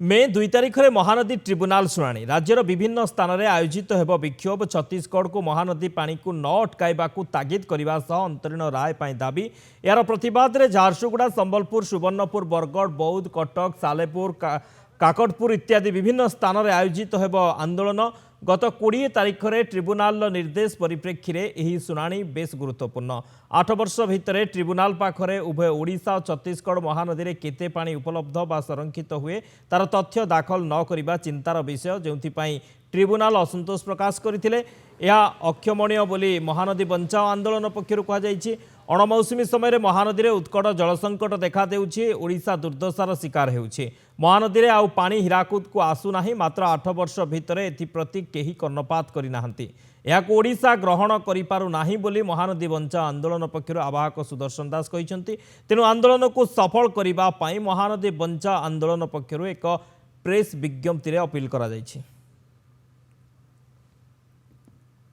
मे 2 तारिख में महानदी ट्रिब्यूनाल शुणाणी राज्यर विभिन्न स्थान में आयोजित हो विक्षोभ छत्तीसगढ़ को महानदी पानी को न अटकाइबा तागिद करने अंतरीण राय दाबी यार प्रतिवाद में झारसुगुड़ा संबलपुर सुवर्णपुर बरगढ़ बौद्ध कटक सालेपुर काकटपुर इत्यादि विभिन्न स्थान में आयोजित हो आंदोलन गत 20 तारिख में ट्रिब्यूनाल निर्देश परिप्रेक्षी में यह शुणाणी बेस गुरुत्वपूर्ण 8 वर्ष भितर ट्रिब्यूनाल पाखरे उभय ओडिशा और छत्तीसगढ़ महानदी में केते पानी उपलब्ध बा संरक्षित हुए तार तथ्य दाखल न करिबा चिंतार विषय जो ट्रिब्यूनाल असंतोष प्रकाश करते अक्षमणीय बोली महानदी बंचाओ आंदोलन पक्षर कहुई। अणमौसुमी समय महानदी में उत्कट जलसंकट देखा देउछि ओडिशा दुर्दशार शिकार हेउछि। महानदी में आउ पानी हीराकुद को आसुना मात्र 8 वर्ष भितर एप्रति केही कर्णपात करिनाहांती एहाकु ओडिशा ग्रहण करिपारु नाही बोली महानदी बंचाओ आंदोलन पक्षर आवाहक सुदर्शन दास कहिसंती। तेणु आंदोलन को सफल करिबा पई महानदी बंचाओ आंदोलन पक्षर एक प्रेस विज्ञप्ति अपील करा जायछि।